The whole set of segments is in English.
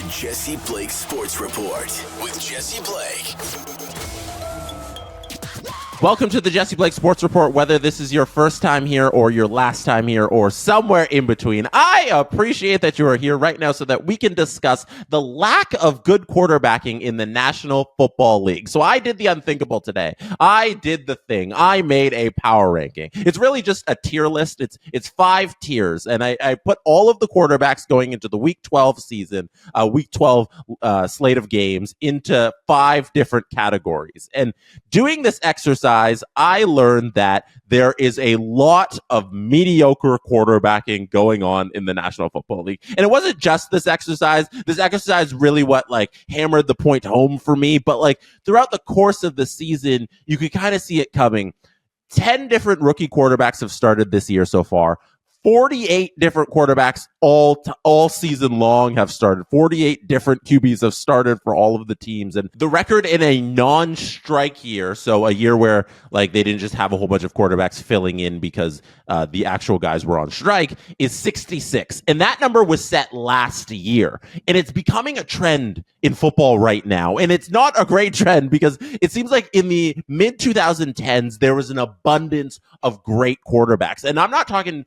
The Jesse Blake Sports Report with Jesse Blake. Welcome to the Jesse Blake Sports Report, whether this is your first time here or your last time here or somewhere in between. I appreciate that you are here right now so that we can discuss the lack of good quarterbacking in the National Football League. So I did the unthinkable today. I did the thing. I made a power ranking. It's really just a tier list. It's 5 tiers, and I put all of the quarterbacks going into the Week 12 season, Week 12 slate of games into 5 different categories. And doing this exercise, I learned that there is a lot of mediocre quarterbacking going on in the National Football League. And it wasn't just this exercise. This exercise really hammered the point home for me. But throughout the course of the season, you could kind of see it coming. 10 different rookie quarterbacks have started this year so far. 48 different quarterbacks all season long have started. 48 different QBs have started for all of the teams. And the record in a non-strike year, so a year where they didn't just have a whole bunch of quarterbacks filling in because the actual guys were on strike, is 66. And that number was set last year. And it's becoming a trend in football right now. And it's not a great trend because it seems like in the mid-2010s, there was an abundance of great quarterbacks. And I'm not talking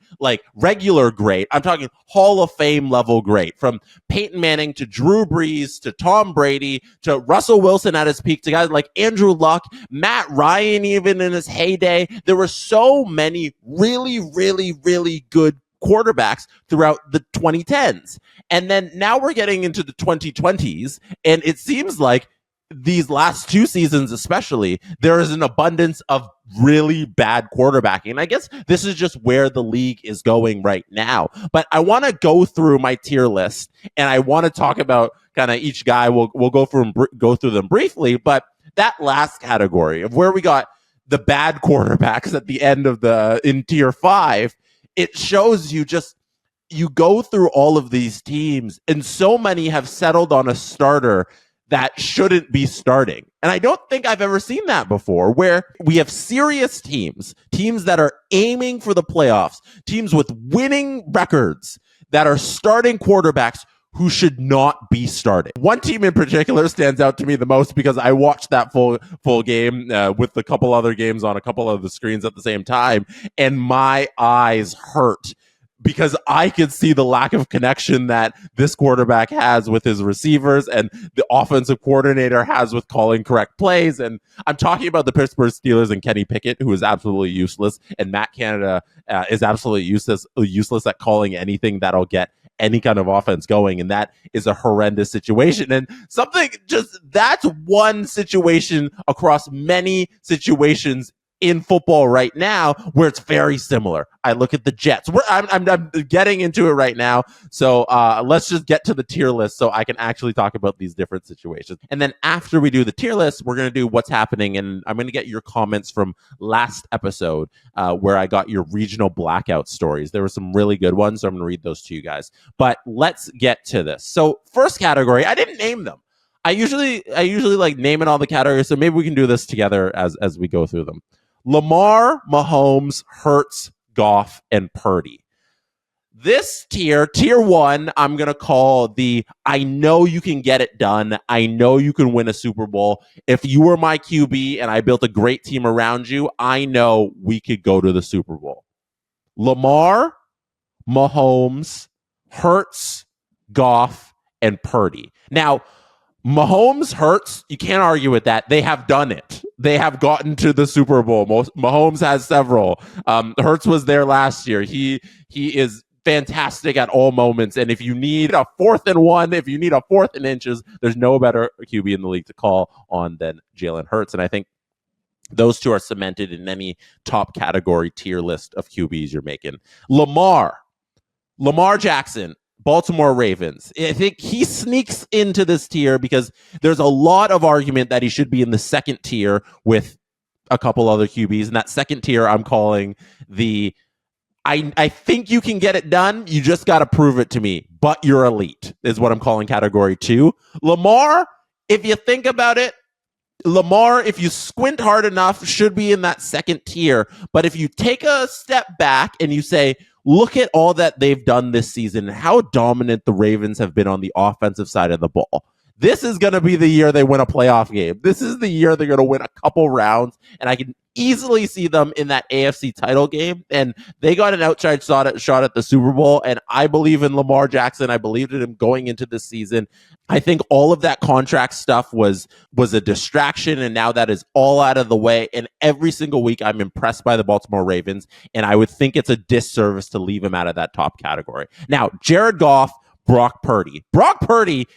regular great. I'm talking Hall of Fame level great, from Peyton Manning to Drew Brees to Tom Brady to Russell Wilson at his peak to guys like Andrew Luck, Matt Ryan even in his heyday. There were so many really, really, really good quarterbacks throughout the 2010s. And then now we're getting into the 2020s, and it seems like these last 2 seasons especially, there is an abundance of really bad quarterbacking. And I guess this is just where the league is going right now. But I want to go through my tier list, and I want to talk about kind of each guy. We'll go through them briefly. But that last category of where we got the bad quarterbacks at the end of in tier 5, it shows you go through all of these teams, and so many have settled on a starter that shouldn't be starting. And I don't think I've ever seen that before, where we have serious teams that are aiming for the playoffs, teams with winning records that are starting quarterbacks who should not be starting. One team in particular stands out to me the most because I watched that full game with a couple other games on a couple of the screens at the same time, and my eyes hurt because I could see the lack of connection that this quarterback has with his receivers and the offensive coordinator has with calling correct plays. And I'm talking about the Pittsburgh Steelers and Kenny Pickett, who is absolutely useless, and Matt Canada is absolutely useless at calling anything that'll get any kind of offense going. And that is a horrendous situation. And that's one situation across many situations in football right now where it's very similar. I look at the Jets. I'm getting into it right now. So let's just get to the tier list so I can actually talk about these different situations. And then after we do the tier list, we're going to do what's happening. And I'm going to get your comments from last episode where I got your regional blackout stories. There were some really good ones. So I'm going to read those to you guys. But let's get to this. So first category, I didn't name them. I usually like naming all the categories. So maybe we can do this together as we go through them. Lamar, Mahomes, Hurts, Goff, and Purdy. This tier 1, I'm going to call the I know you can get it done. I know you can win a Super Bowl. If you were my QB and I built a great team around you, I know we could go to the Super Bowl. Lamar, Mahomes, Hurts, Goff, and Purdy. Now, Mahomes, Hurts, you can't argue with that. They have done it. They have gotten to the Super Bowl. Mahomes has several. Hurts was there last year. He is fantastic at all moments. And if you need a 4th and 1, if you need a 4th and inches, there's no better QB in the league to call on than Jalen Hurts. And I think those two are cemented in any top category tier list of QBs you're making. Lamar Jackson, Baltimore Ravens. I think he sneaks into this tier because there's a lot of argument that he should be in the second tier with a couple other QBs. And that second tier I'm calling the I think you can get it done. You just got to prove it to me, but you're elite is what I'm calling category 2. Lamar, if you think about it, if you squint hard enough, should be in that second tier. But if you take a step back and you say, look at all that they've done this season and how dominant the Ravens have been on the offensive side of the ball. This is going to be the year they win a playoff game. This is the year they're going to win a couple rounds, and I can easily see them in that AFC title game. And they got an outside shot at the Super Bowl, and I believe in Lamar Jackson. I believed in him going into this season. I think all of that contract stuff was a distraction, and now that is all out of the way. And every single week, I'm impressed by the Baltimore Ravens, and I would think it's a disservice to leave him out of that top category. Now, Jared Goff, Brock Purdy,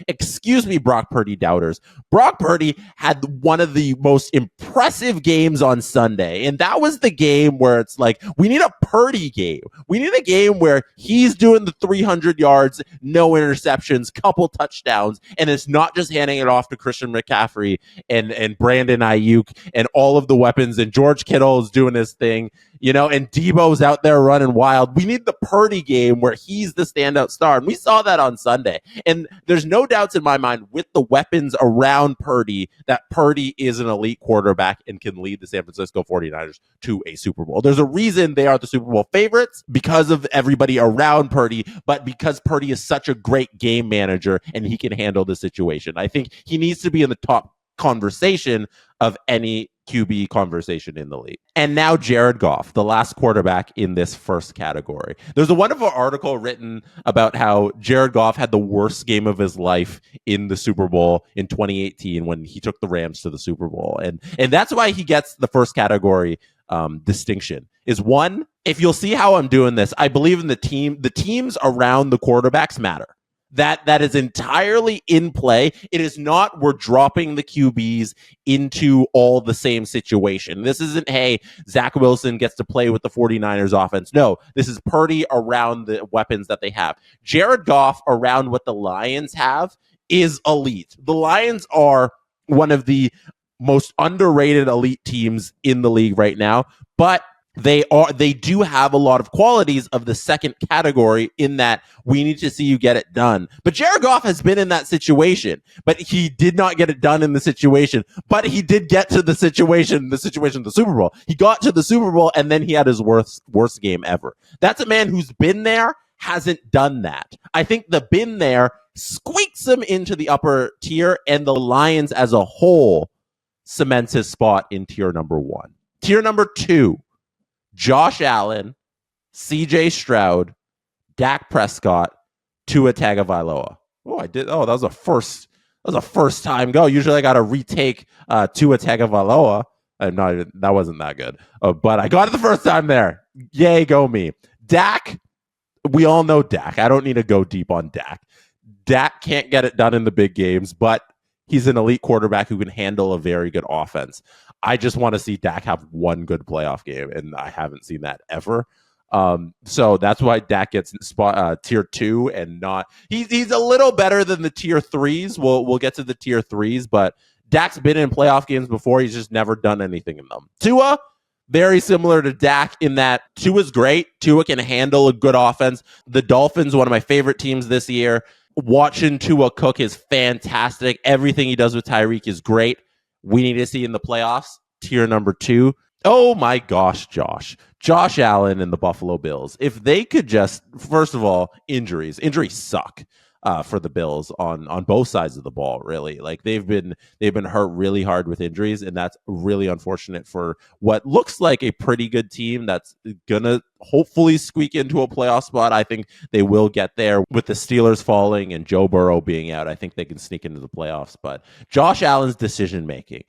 excuse me, Brock Purdy doubters. Brock Purdy had one of the most impressive games on Sunday. And that was the game where it's like, we need a Purdy game. We need a game where he's doing the 300 yards, no interceptions, couple touchdowns. And it's not just handing it off to Christian McCaffrey and Brandon Ayuk and all of the weapons. And George Kittle is doing his thing. And Debo's out there running wild. We need the Purdy game where he's the standout star. And we saw that on Sunday. And there's no doubts in my mind with the weapons around Purdy that Purdy is an elite quarterback and can lead the San Francisco 49ers to a Super Bowl. There's a reason they are the Super Bowl favorites because of everybody around Purdy, but because Purdy is such a great game manager and he can handle the situation. I think he needs to be in the top conversation of any QB conversation in the league. And now Jared Goff, the last quarterback in this first category. There's a wonderful article written about how Jared Goff had the worst game of his life in the Super Bowl in 2018 when he took the Rams to the Super Bowl. And that's why he gets the first category distinction. Is one, if you'll see how I'm doing this, I believe in the teams around the quarterbacks matter. That is entirely in play. It is not we're dropping the QBs into all the same situation. This isn't, hey, Zach Wilson gets to play with the 49ers offense. No, this is Purdy around the weapons that they have. Jared Goff around what the Lions have is elite. The Lions are one of the most underrated elite teams in the league right now, but they do have a lot of qualities of the second category in that we need to see you get it done. But Jared Goff has been in that situation, but he did not get it done in the situation, but he did get to the situation, the Super Bowl. He got to the Super Bowl and then he had his worst game ever. That's a man who's been there, hasn't done that. I think the been there squeaks him into the upper tier, and the Lions as a whole cements his spot in tier number 1. Tier number 2, Josh Allen, CJ Stroud, Dak Prescott, Tua Tagovailoa. That was a first time go. Usually I got to retake Tua Tagovailoa. That wasn't that good. But I got it the first time there. Yay, go me. Dak, we all know Dak. I don't need to go deep on Dak. Dak can't get it done in the big games, but he's an elite quarterback who can handle a very good offense. I just want to see Dak have one good playoff game, and I haven't seen that ever. So that's why Dak gets tier 2 and not. He's a little better than the tier 3s. We'll get to the tier 3s, but Dak's been in playoff games before. He's just never done anything in them. Tua, very similar to Dak in that Tua's great. Tua can handle a good offense. The Dolphins, one of my favorite teams this year. Watching Tua cook is fantastic. Everything he does with Tyreek is great. We need to see in the playoffs. Tier number 2. Oh my gosh, Josh Allen and the Buffalo Bills. If they could just, first of all, injuries suck for the Bills on both sides of the ball. Really, like they've been hurt really hard with injuries, and that's really unfortunate for what looks like a pretty good team that's gonna hopefully squeak into a playoff spot. I think they will get there with the Steelers falling and Joe Burrow being out. I think they can sneak into the playoffs. But Josh Allen's decision making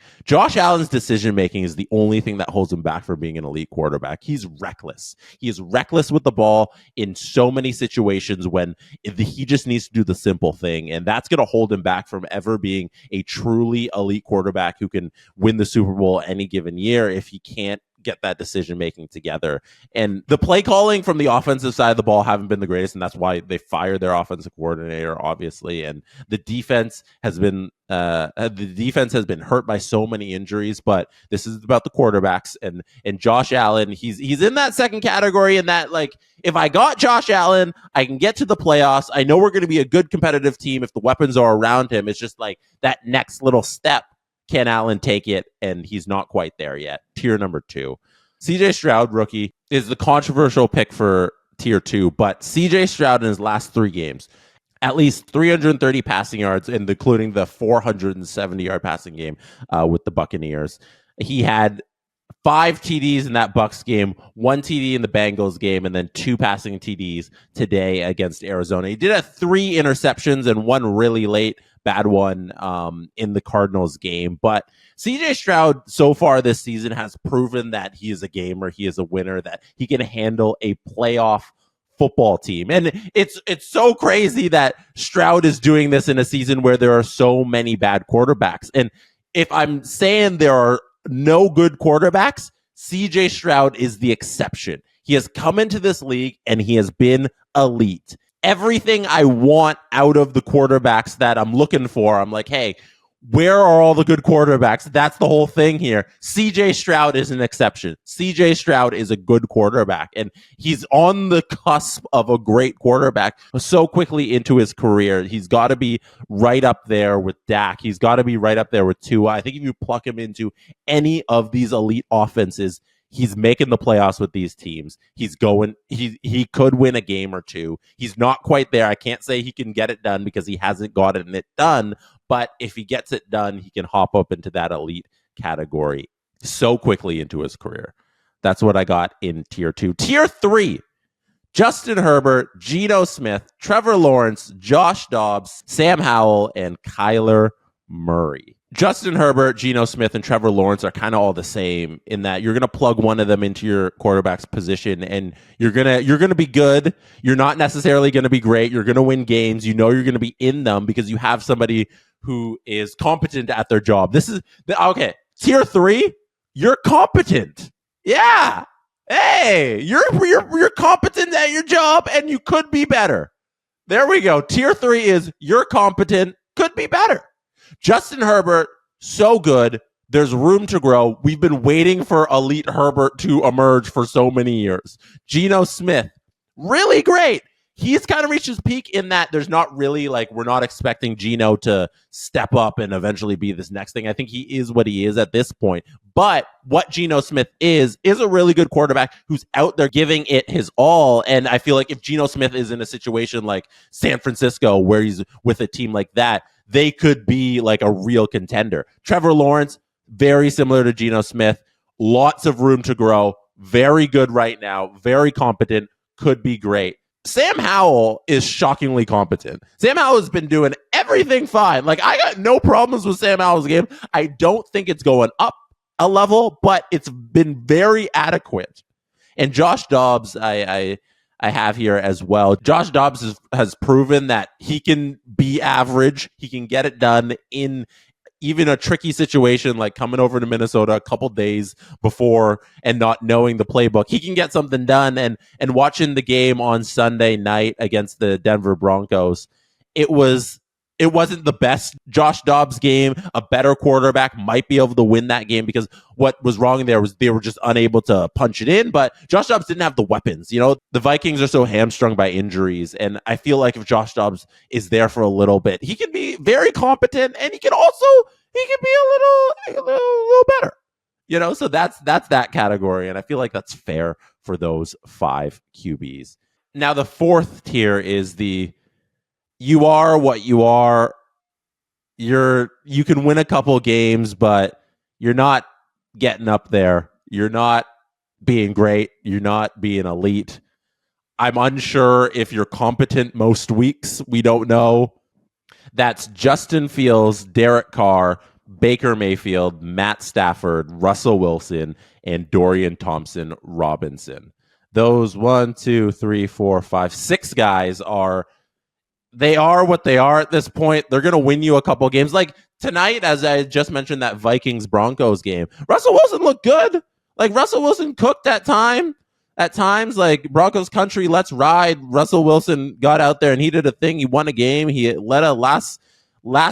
is the only thing that holds him back from being an elite quarterback. He's reckless. He is reckless with the ball in so many situations when he just needs to do the simple thing, and that's going to hold him back from ever being a truly elite quarterback who can win the Super Bowl any given year if he can't get that decision making together. And the play calling from the offensive side of the ball haven't been the greatest, and that's why they fired their offensive coordinator, obviously. And the defense has been hurt by so many injuries, but this is about the quarterbacks and Josh Allen. He's in that second category, and that, like, if I got Josh Allen, I can get to the playoffs. I know we're going to be a good competitive team if the weapons are around him. It's just like that next little step. Can Allen take it? And he's not quite there yet. Tier number 2. CJ Stroud, rookie, is the controversial pick for tier 2, but CJ Stroud in his last 3 games, at least 330 passing yards, and including the 470-yard passing game with the Buccaneers. He had 5 TDs in that Bucs game, 1 TD in the Bengals game, and then 2 passing TDs today against Arizona. He did have 3 interceptions and 1 really late bad one in the Cardinals game. But CJ Stroud so far this season has proven that he is a gamer, he is a winner, that he can handle a playoff football team. And it's so crazy that Stroud is doing this in a season where there are so many bad quarterbacks. And if I'm saying there are no good quarterbacks, CJ Stroud is the exception. He has come into this league and he has been elite. Everything I want out of the quarterbacks that I'm looking for, I'm like, hey, where are all the good quarterbacks? That's the whole thing here. CJ Stroud is an exception. CJ Stroud is a good quarterback, and he's on the cusp of a great quarterback so quickly into his career. He's got to be right up there with Dak. He's got to be right up there with Tua. I think if you pluck him into any of these elite offenses, he's making the playoffs with these teams. He could win a game or two. He's not quite there. I can't say he can get it done because he hasn't gotten it done. But if he gets it done, he can hop up into that elite category so quickly into his career. That's what I got in tier 2. Tier 3, Justin Herbert, Geno Smith, Trevor Lawrence, Josh Dobbs, Sam Howell, and Kyler Murray. Justin Herbert, Geno Smith, and Trevor Lawrence are kind of all the same in that you're going to plug one of them into your quarterback's position and you're going to be good. You're not necessarily going to be great. You're going to win games. You know you're going to be in them because you have somebody who is competent at their job. This is okay. Tier 3, you're competent. Yeah. Hey, you're competent at your job and you could be better. There we go. Tier 3 is you're competent, could be better. Justin Herbert, so good. There's room to grow. We've been waiting for elite Herbert to emerge for so many years. Geno Smith, really great. He's kind of reached his peak in that there's not really we're not expecting Geno to step up and eventually be this next thing. I think he is what he is at this point. But what Geno Smith is a really good quarterback who's out there giving it his all. And I feel like if Geno Smith is in a situation like San Francisco where he's with a team like that, they could be like a real contender. Trevor Lawrence, very similar to Geno Smith. Lots of room to grow. Very good right now. Very competent. Could be great. Sam Howell is shockingly competent. Sam Howell has been doing everything fine. I got no problems with Sam Howell's game. I don't think it's going up a level, but it's been very adequate. And Josh Dobbs, I have here as well. Josh Dobbs has proven that he can be average. He can get it done in even a tricky situation like coming over to Minnesota a couple days before and not knowing the playbook. He can get something done. And watching the game on Sunday night against the Denver Broncos, it wasn't the best Josh Dobbs game. A better quarterback might be able to win that game because what was wrong there was they were just unable to punch it in. But Josh Dobbs didn't have the weapons. You know, the Vikings are so hamstrung by injuries. And I feel like if Josh Dobbs is there for a little bit, he can be very competent and he can be a little better. You know, so that's that category. And I feel like that's fair for those 5 QBs. Now, the 4th tier is you are what you are. You can win a couple games, but you're not getting up there. You're not being great. You're not being elite. I'm unsure if you're competent most weeks. We don't know. That's Justin Fields, Derek Carr, Baker Mayfield, Matt Stafford, Russell Wilson, and Dorian Thompson-Robinson. Those 1, 2, 3, 4, 5, 6 guys are what they are at this point. They're going to win you a couple games. Like tonight, as I just mentioned, that Vikings-Broncos game, Russell Wilson looked good. Russell Wilson cooked at times, Broncos country, let's ride. Russell Wilson got out there and he did a thing. He won a game. He led a last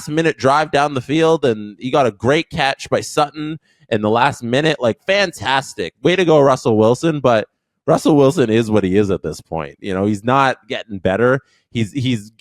minute drive down the field and he got a great catch by Sutton in the last minute. Fantastic. Way to go, Russell Wilson. But Russell Wilson is what he is at this point. You know, he's not getting better. He's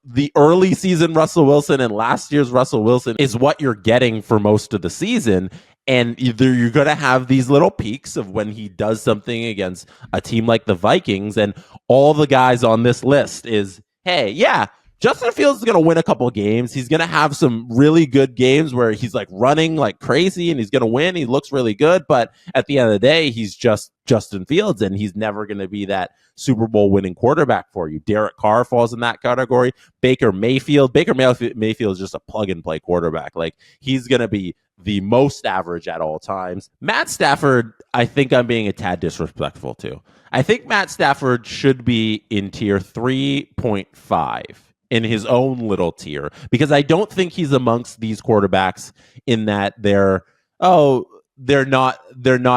the early season Russell Wilson and last year's Russell Wilson is what you're getting for most of the season. And either you're going to have these little peaks of when he does something against a team like the Vikings, and all the guys on this list is, hey, yeah, Justin Fields is going to win a couple of games. He's going to have some really good games where he's like running like crazy and he's going to win. He looks really good. But at the end of the day, he's just Justin Fields, and he's never going to be that Super Bowl winning quarterback for you. Derek Carr falls in that category. Baker Mayfield is just a plug and play quarterback. Like, he's going to be the most average at all times. Matt Stafford, I think I'm being a tad disrespectful to. I think Matt Stafford should be in tier 3.5 in his own little tier, because I don't think he's amongst these quarterbacks in that they're not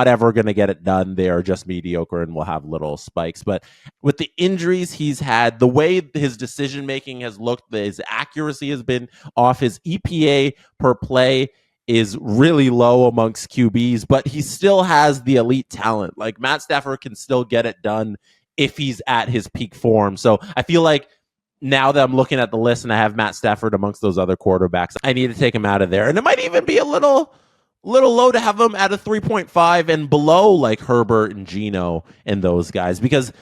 ever going to get it done. They are just mediocre and will have little spikes. But with the injuries he's had, the way his decision making has looked, his accuracy has been off, his EPA per play is really low amongst QBs, but he still has the elite talent. Like, Matt Stafford can still get it done if he's at his peak form. So I feel like now that I'm looking at the list and I have Matt Stafford amongst those other quarterbacks, I need to take him out of there. And it might even be a little low to have him at a 3.5 and below, like Herbert and Geno and those guys, because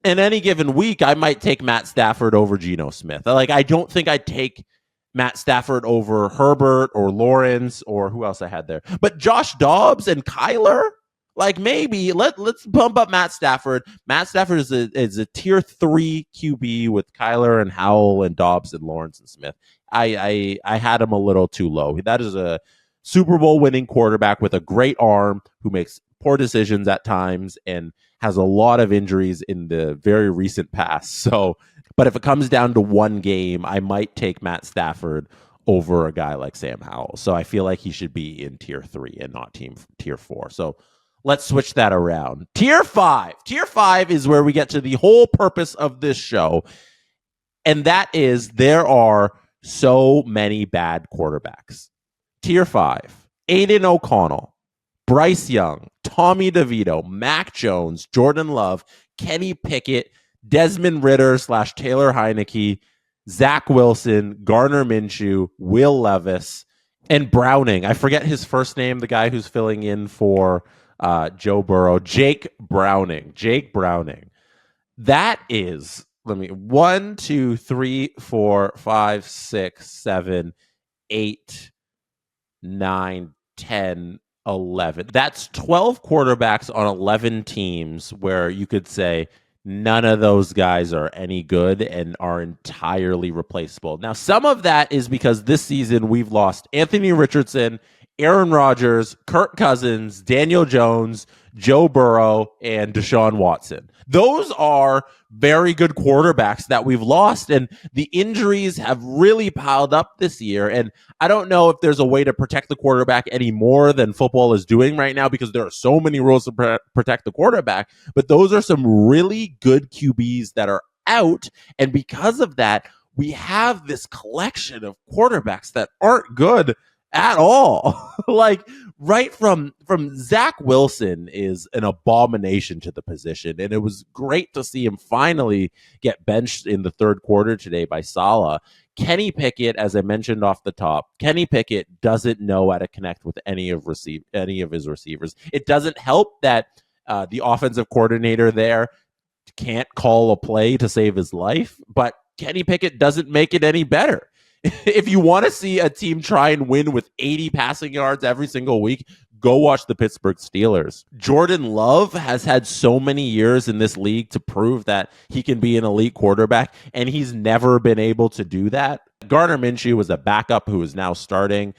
in any given week, I might take Matt Stafford over Geno Smith. Like, I don't think I'd take Matt Stafford over Herbert or Lawrence or who else I had there. But Josh Dobbs and Kyler, like, maybe let's bump up Matt Stafford. Matt Stafford is a tier 3 QB with Kyler and Howell and Dobbs and Lawrence and Smith. I had him a little too low. That is a Super Bowl winning quarterback with a great arm who makes poor decisions at times and has a lot of injuries in the very recent past. So, but if it comes down to one game, I might take Matt Stafford over a guy like Sam Howell. So I feel like he should be in tier 3 and not tier 4. So let's switch that around. Tier 5. Tier 5 is where we get to the whole purpose of this show. And that is, there are so many bad quarterbacks. Tier 5, Aiden O'Connell, Bryce Young, Tommy DeVito, Mac Jones, Jordan Love, Kenny Pickett, Desmond Ridder / Taylor Heineke, Zach Wilson, Gardner Minshew, Will Levis, and Browning. I forget his first name, the guy who's filling in for Joe Burrow. Jake Browning. That is, 1, 2, 3, 4, 5, 6, 7, 8, 9, 10, 11. That's 12 quarterbacks on 11 teams where you could say none of those guys are any good and are entirely replaceable. Now, some of that is because this season we've lost Anthony Richardson, Aaron Rodgers, Kirk Cousins, Daniel Jones, Joe Burrow, and Deshaun Watson. Those are very good quarterbacks that we've lost, and the injuries have really piled up this year. And I don't know if there's a way to protect the quarterback any more than football is doing right now, because there are so many rules to protect the quarterback. But those are some really good QBs that are out, and because of that, we have this collection of quarterbacks that aren't good at all. Like, right from Zach Wilson is an abomination to the position, and it was great to see him finally get benched in the third quarter today by Saleh. Kenny Pickett, as I mentioned off the top, Kenny Pickett doesn't know how to connect with any of his receivers. It doesn't help that the offensive coordinator there can't call a play to save his life, but Kenny Pickett doesn't make it any better. If you want to see a team try and win with 80 passing yards every single week, go watch the Pittsburgh Steelers. Jordan Love has had so many years in this league to prove that he can be an elite quarterback, and he's never been able to do that. Gardner Minshew was a backup who is now starting.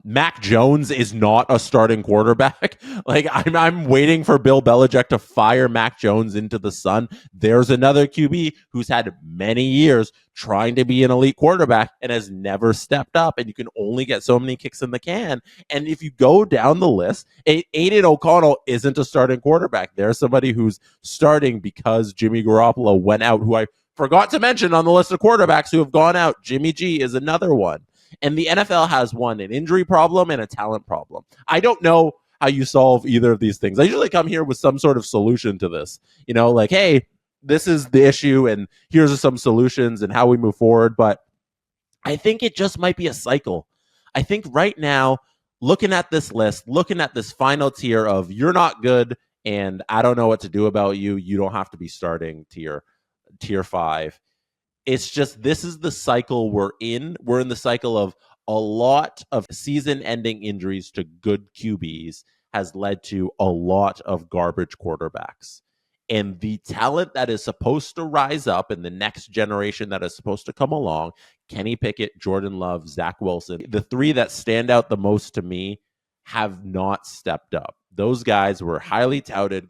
Mac Jones is not a starting quarterback. Like, I'm waiting for Bill Belichick to fire Mac Jones into the sun. There's another QB who's had many years trying to be an elite quarterback and has never stepped up, and you can only get so many kicks in the can. And if you go down the list, Aiden O'Connell isn't a starting quarterback. There's somebody who's starting because Jimmy Garoppolo went out, who I forgot to mention on the list of quarterbacks who have gone out. Jimmy G is another one. And the NFL has an injury problem and a talent problem. I don't know how you solve either of these things. I usually come here with some sort of solution to this. Like, hey, this is the issue, and here's some solutions and how we move forward. But I think it just might be a cycle. I think right now looking at this list, looking at this final tier of you're not good and I don't know what to do about you. You don't have to be starting tier 5. It's just this is the cycle we're in. We're in the cycle of a lot of season-ending injuries to good QBs has led to a lot of garbage quarterbacks. And the talent that is supposed to rise up in the next generation that is supposed to come along, Kenny Pickett, Jordan Love, Zach Wilson, the three that stand out the most to me have not stepped up. Those guys were highly touted,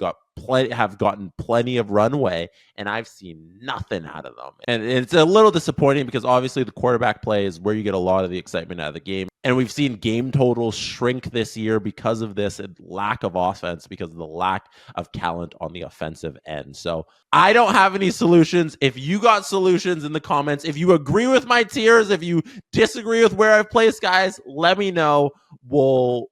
have gotten plenty of runway, and I've seen nothing out of them. And it's a little disappointing because obviously the quarterback play is where you get a lot of the excitement out of the game. And we've seen game totals shrink this year because of this and lack of offense, because of the lack of talent on the offensive end. So I don't have any solutions. If you got solutions in the comments, if you agree with my tiers, if you disagree with where I've placed guys, let me know. We'll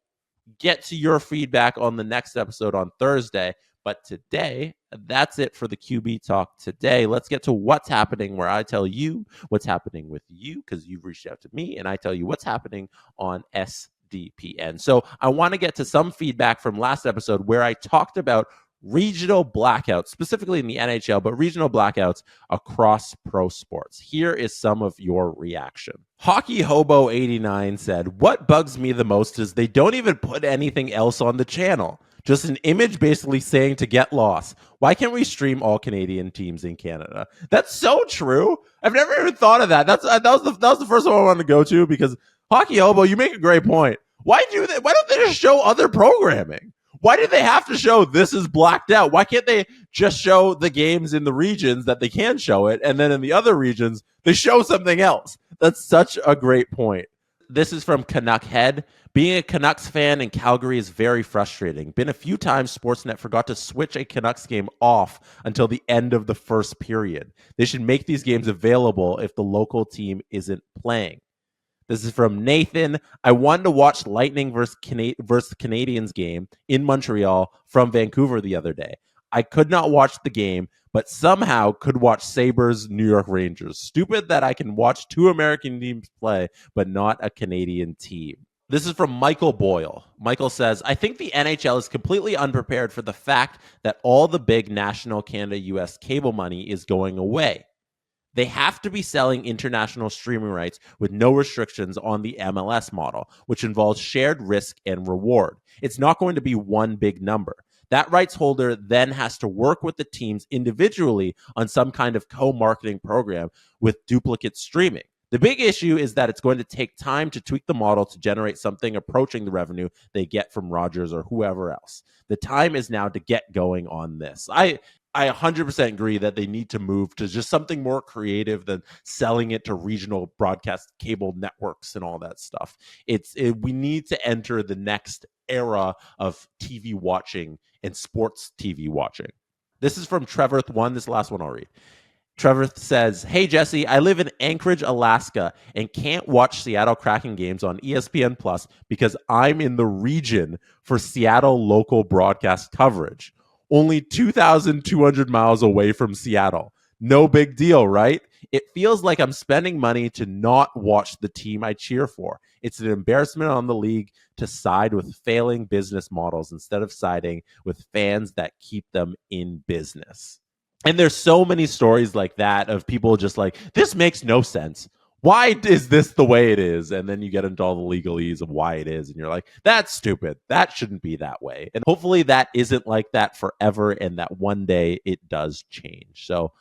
get to your feedback on the next episode on Thursday. But today, that's it for the QB Talk today. Let's get to what's happening, where I tell you what's happening with you because you've reached out to me, and I tell you what's happening on SDPN. So I want to get to some feedback from last episode where I talked about regional blackouts, specifically in the NHL, but regional blackouts across pro sports. Here is some of your reaction. Hockey Hobo 89 said, "What bugs me the most is they don't even put anything else on the channel. Just an image basically saying to get lost. Why can't we stream all Canadian teams in Canada?" That's so true. I've never even thought of that. That was the first one I wanted to go to because Hockey Hobo, you make a great point. Why don't they just show other programming? Why do they have to show this is blacked out? Why can't they just show the games in the regions that they can show it, and then in the other regions, they show something else? That's such a great point. This is from Canuck Head. Being a Canucks fan in Calgary is very frustrating. Been a few times Sportsnet forgot to switch a Canucks game off until the end of the first period. They should make these games available if the local team isn't playing. This is from Nathan. I wanted to watch Lightning versus Canadiens game in Montreal from Vancouver the other day. I could not watch the game, but somehow could watch Sabres New York Rangers. Stupid that I can watch two American teams play, but not a Canadian team. This is from Michael Boyle. Michael says, I think the NHL is completely unprepared for the fact that all the big national Canada-US cable money is going away. They have to be selling international streaming rights with no restrictions on the MLS model, which involves shared risk and reward. It's not going to be one big number. That rights holder then has to work with the teams individually on some kind of co-marketing program with duplicate streaming. The big issue is that it's going to take time to tweak the model to generate something approaching the revenue they get from Rogers or whoever else. The time is now to get going on this. I 100% agree that they need to move to just something more creative than selling it to regional broadcast cable networks and all that stuff. We need to enter the next era of TV watching and sports TV watching. This is from Trevorth1. This last one I'll read. Trevor says, hey, Jesse, I live in Anchorage, Alaska, and can't watch Seattle Kraken games on ESPN Plus because I'm in the region for Seattle local broadcast coverage. Only 2,200 miles away from Seattle. No big deal, right? It feels like I'm spending money to not watch the team I cheer for. It's an embarrassment on the league to side with failing business models instead of siding with fans that keep them in business. And there's so many stories like that of people just like, this makes no sense. Why is this the way it is? And then you get into all the legalese of why it is. And you're like, that's stupid. That shouldn't be that way. And hopefully that isn't like that forever and that one day it does change. So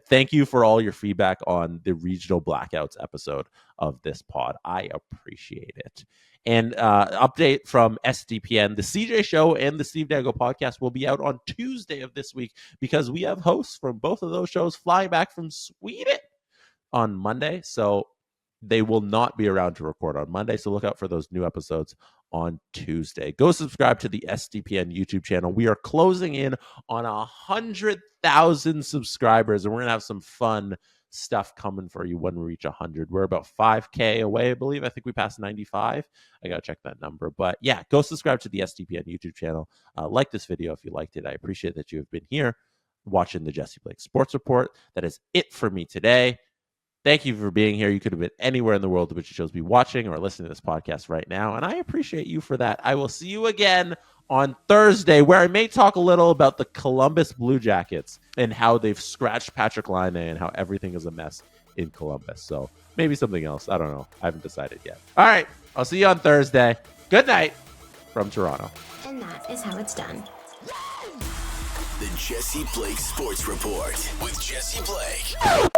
thank you for all your feedback on the regional blackouts episode of this pod. I appreciate it. And update from SDPN, the CJ Show and the Steve Dangle podcast will be out on Tuesday of this week because we have hosts from both of those shows flying back from Sweden on Monday. So they will not be around to record on Monday. So look out for those new episodes on Tuesday. Go subscribe to the SDPN YouTube channel. We are closing in on 100,000 subscribers, and we're going to have some fun stuff coming for you when we reach 100. We're about 5K away, I believe. I think we passed 95. I got to check that number. But yeah, go subscribe to the SDPN YouTube channel. Like this video if you liked it. I appreciate that you have been here watching the Jesse Blake Sports Report. That is it for me today. Thank you for being here. You could have been anywhere in the world, but you chose to be watching or listening to this podcast right now, and I appreciate you for that. I will see you again on Thursday, where I may talk a little about the Columbus Blue Jackets and how they've scratched Patrick Laine and how everything is a mess in Columbus. So maybe something else. I don't know. I haven't decided yet. All right. I'll see you on Thursday. Good night from Toronto. And that is how it's done. The Jesse Blake Sports Report with Jesse Blake.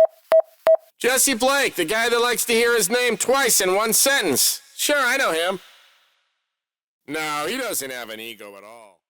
Jesse Blake, the guy that likes to hear his name twice in one sentence. Sure, I know him. No, he doesn't have an ego at all.